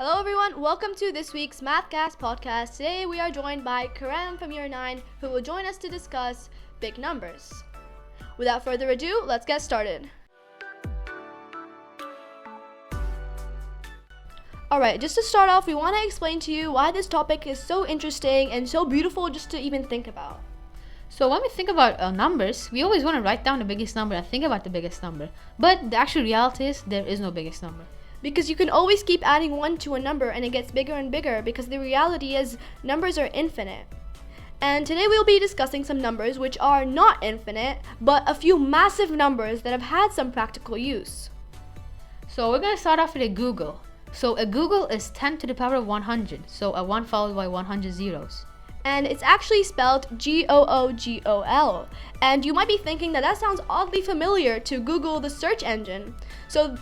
Hello everyone, welcome to this week's Mathcast podcast. Today we are joined by Karam from Year 9 who will join us to discuss big numbers. Without further ado, let's get started. Alright, just to start off, we want to explain to you why this topic is so interesting and so beautiful just to even think about. So when we think about numbers, we always want to write down the biggest number and think about the biggest number. But the actual reality is there is no biggest number. Because you can always keep adding 1 to a number and it gets bigger and bigger because the reality is numbers are infinite. And today we'll be discussing some numbers which are not infinite, but a few massive numbers that have had some practical use. So we're going to start off with a Googol. So a Googol is 10 to the power of 100. So a 1 followed by 100 zeros. And it's actually spelled Googol. And you might be thinking that sounds oddly familiar to Google, the search engine. So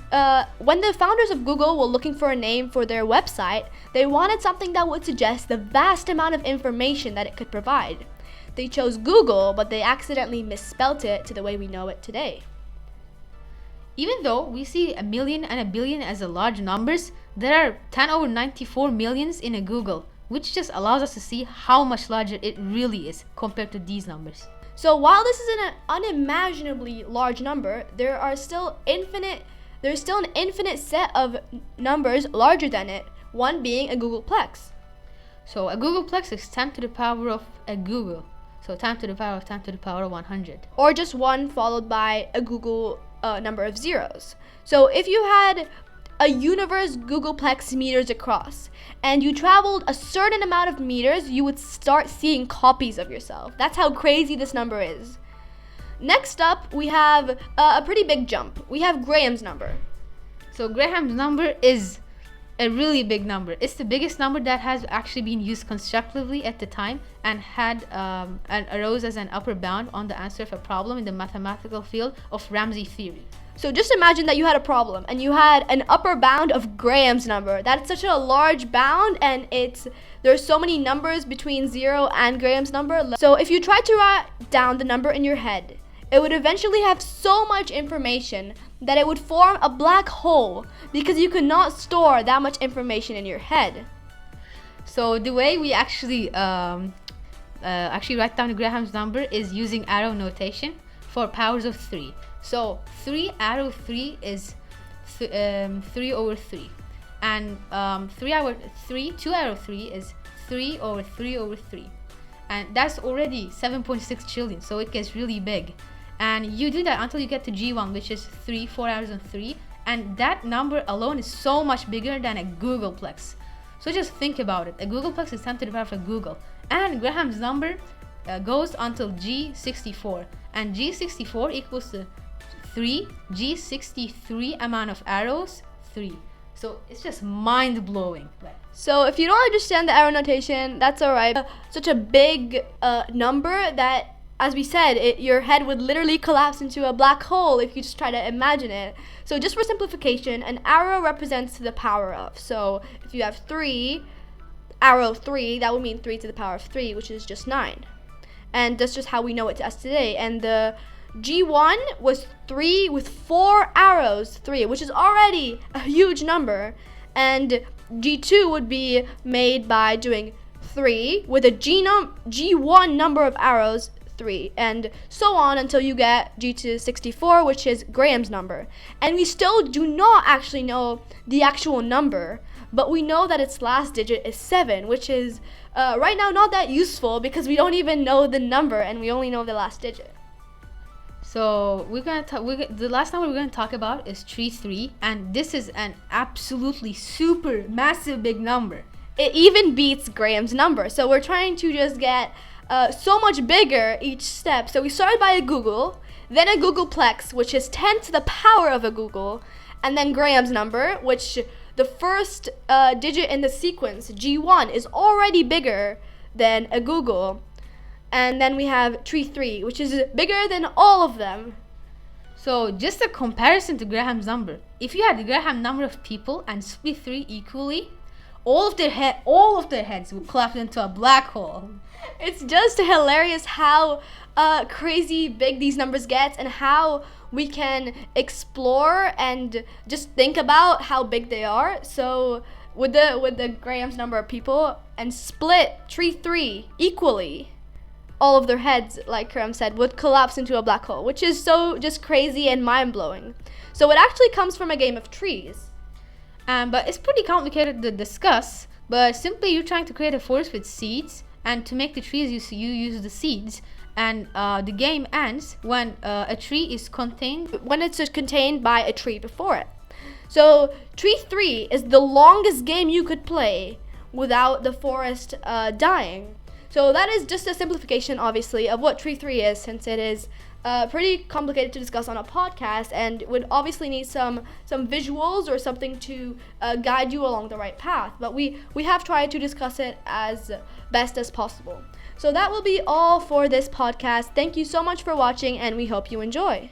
when the founders of Google were looking for a name for their website, they wanted something that would suggest the vast amount of information that it could provide. They chose Google, but they accidentally misspelt it to the way we know it today. Even though we see a million and a billion as a large numbers, there are 10 over 94 millions in a Googol, which just allows us to see how much larger it really is compared to these numbers. So while this is an unimaginably large number, there's still an infinite set of numbers larger than it, one being a Googolplex. So a Googolplex is 10 to the power of a Googol. So 10 to the power of 10 to the power of 100. Or just 1 followed by a Google number of zeros. So if you had a universe Googolplex meters across, and you traveled a certain amount of meters, you would start seeing copies of yourself. That's how crazy this number is. Next up, we have a pretty big jump. We have Graham's number. So Graham's number is a really big number. It's the biggest number that has actually been used constructively at the time and arose as an upper bound on the answer of a problem in the mathematical field of Ramsey theory. So just imagine that you had a problem and you had an upper bound of Graham's number. That's such a large bound, and there's so many numbers between 0 and Graham's number. So if you tried to write down the number in your head, it would eventually have so much information that it would form a black hole because you could not store that much information in your head. So the way we actually write down Graham's number is using arrow notation for powers of 3. So 3 arrow 3 is 3 over 3, and 2 arrow 3 is 3 over 3 over 3, and that's already 7.6 trillion. So it gets really big, and you do that until you get to G1, which is 4 arrows and 3, and that number alone is so much bigger than a Googolplex. So just think about it. A Googolplex is 10 to the power of a Googol, and Graham's number goes until G64, and G64 equals to 3 G63 amount of arrows 3. So it's just mind-blowing. So if you don't understand the arrow notation, that's alright. Such a big number that, as we said, your head would literally collapse into a black hole if you just try to imagine it. So just for simplification, an arrow represents the power of. So if you have 3, arrow 3, that would mean 3 to the power of 3, which is just 9. And that's just how we know it as today. And the G1 was 3 with 4 arrows, 3, which is already a huge number. And G2 would be made by doing 3 with a G1 number of arrows, 3, and so on until you get G264, which is Graham's number. And we still do not actually know the actual number, but we know that its last digit is 7, which is right now not that useful because we don't even know the number and we only know the last digit. So the last number we're going to talk about is 3, and this is an absolutely super massive big number. It even beats Graham's number. So we're trying to just get so much bigger each step. So we started by a Googol, then a Googolplex, which is 10 to the power of a Googol, and then Graham's number, which the first digit in the sequence, G1, is already bigger than a Googol. And then we have 3, which is bigger than all of them. So just a comparison to Graham's number. If you had the Graham number of people and split 3 equally, all of their heads would collapse into a black hole. It's just hilarious how crazy big these numbers get and how we can explore and just think about how big they are. So with the Graham's number of people and split tree 3 equally, all of their heads, like Karam said, would collapse into a black hole, which is so just crazy and mind-blowing. So it actually comes from a game of trees. But it's pretty complicated to discuss. But simply you're trying to create a forest with seeds, and to make the trees you use the seeds. And the game ends when a tree is contained. When it's just contained by a tree before it. So tree 3 is the longest game you could play without the forest dying. So that is just a simplification, obviously, of what tree 3 is, since it is pretty complicated to discuss on a podcast and would obviously need some visuals or something to guide you along the right path. But we have tried to discuss it as best as possible. So that will be all for this podcast. Thank you so much for watching, and we hope you enjoy.